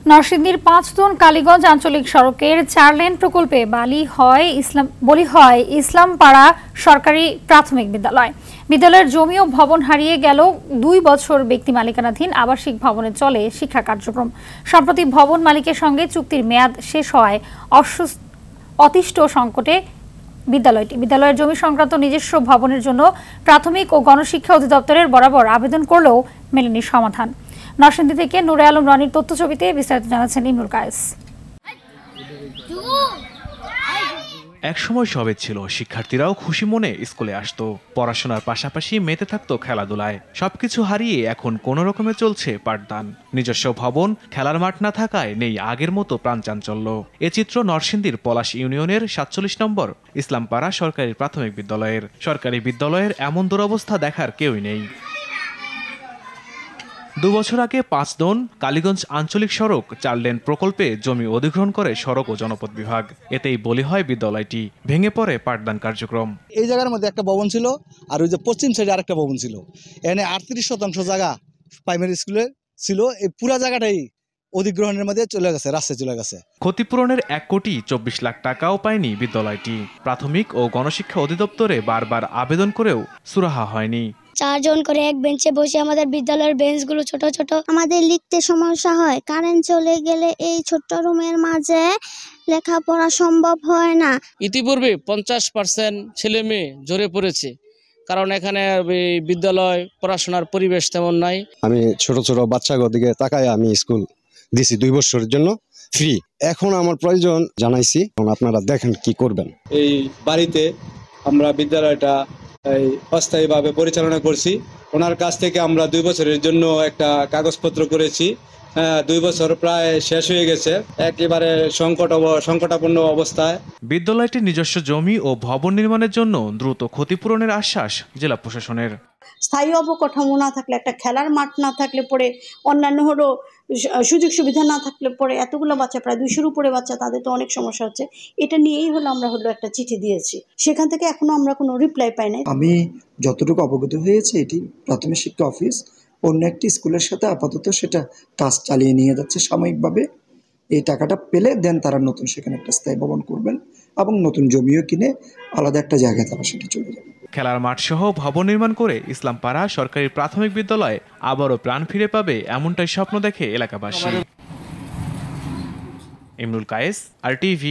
নরসিংদীর ৫ কালীগঞ্জ আঞ্চলিক সড়কের ৪ লেন প্রকল্পে বলি হয় ইসলামপাড়া সরকারি প্রাথমিক বিদ্যালয়। বিদ্যালয়ের জমি ও ভবন হারিয়ে গেল ২ বছর ব্যক্তি মালিকানাধীন আবাসিক ভবনে চলে শিক্ষা কার্যক্রম। সম্প্রতি ভবন মালিকের সঙ্গে চুক্তির মেয়াদ শেষ হওয়ায় অতিষ্ঠ সংকটে বিদ্যালয়ের জমি সংক্রান্ত নিজস্ব ভবনের জন্য প্রাথমিক ও গণশিক্ষা অধিদপ্তরের বরাবর আবেদন করলেও মেলেনি সমাধান। নরসিংদী থেকে নূরে আলম রনির তথ্যছবিতে বিস্তারিত জানাচ্ছেন ইমরুল কায়েস। একসময় সবে ছিল, শিক্ষার্থীরাও খুশি মনে স্কুলে আসতো, পড়াশোনার পাশাপাশি মেতে থাকতো খেলাধুলায়। সবকিছু হারিয়ে এখন কোনো রকমে চলছে পাঠদান। নিজস্ব ভবন, খেলার মাঠ না থাকায় নেই আগের মতো প্রাণচাঞ্চল্য। এ চিত্র নরসিংদীর পলাশ ইউনিয়নের ৪৭ নম্বর ইসলামপাড়া সরকারি প্রাথমিক বিদ্যালয়ের। সরকারি বিদ্যালয়ের এমন দুরবস্থা দেখার কেউই নেই। ২ বছর আগে ৫ কালীগঞ্জ আঞ্চলিক সড়ক ৪ লেন প্রকল্পে জমি অধিগ্রহণ করে সড়ক ও জনপথ বিভাগ। এতেই বলি হয় বিদ্যালয়টি ভেঙে পড়ে পাঠদান কার্যক্রম। এই জায়গার মধ্যে একটা ভবন ছিল, আর ওই যে পশ্চিম সাইডে আরেকটা ভবন ছিল। এখানে ৩৮% জায়গা প্রাইমারি স্কুলে ছিল। এই পুরো জায়গাটাই অধিগ্রহণের মধ্যে চলে গেছে, রাস্তায় চলে গেছে। ক্ষতিপূরণের ১,২৪,০০,০০০ টাকাও পায়নি বিদ্যালয়টি। প্রাথমিক ও গণশিক্ষা অধিদপ্তরে বারবার আবেদন করেও সুরাহা হয়নি। ৪ জন করে এক বেঞ্চে বসে আমাদের বিদ্যালয়ের বেঞ্চগুলো ছোট ছোট, আমাদের লিখতে সমস্যা হয়। কারেন্ট চলে গেলে এই ছোট্ট রুমের মাঝে লেখাপড়া সম্ভব হয় না। ইতিপূর্বে ৫০% ছেলে মেয়ে ঝরে পড়েছে, কারণ এখানে বিদ্যালয় পড়াশোনার পরিবেশ তেমন নাই। আমি ছোট ছোট বাচ্চাদের দিকে তাকায় আমি স্কুল দিছি ২ বছরের জন্য ফ্রি। এখন আমার প্রয়োজন জানাইছি, আপনারা দেখেন কি করবেন। এই বাড়িতে আমরা বিদ্যালয়টা অস্থায়ীভাবে পরিচালনা করছি। ওনার কাছ থেকে আমরা ২ বছরের জন্য একটা কাগজপত্র করেছি। ২ বছর প্রায় শেষ হয়ে গেছে, একেবারে সংকটাপন্ন অবস্থায়। বিদ্যালয়টির নিজস্ব জমি ও ভবন নির্মাণের জন্য দ্রুত ক্ষতিপূরণের আশ্বাস জেলা প্রশাসনের। স্থায়ী অবকাঠামো না থাকলে, একটা খেলার মাঠ না থাকলে পরে, অন্যান্য হলো সুযোগ সুবিধা না থাকলে পরে এতগুলো বাচ্চা, প্রায় ২০০-র উপরে বাচ্চা, তাদের তো অনেক সমস্যা হচ্ছে। এটা নিয়েই আমরা একটা চিঠি দিয়েছি। সেখান থেকে এখনো আমরা কোনো রিপ্লাই পাই নাই। আমি যতটুকু অবগত হয়েছে, এটি প্রাথমিক শিক্ষা অফিস অন্য একটি স্কুলের সাথে আপাতত সেটা কাজ চালিয়ে নিয়ে যাচ্ছে সাময়িকভাবে। এই টাকাটা পেলে দেন তারা নতুন সেখানে একটা স্থায়ী ভবন করবেন এবং নতুন জমিও কিনে আলাদা একটা জায়গায় তারা সেটা চলে যাবে। খেলার মাঠ সহ ভবন নির্মাণ করে ইসলামপাড়া সরকারি প্রাথমিক বিদ্যালয় আবারও প্রাণ ফিরে পাবে, এমনটাই স্বপ্ন দেখে এলাকাবাসী। ইমরুল কায়েস, RTV।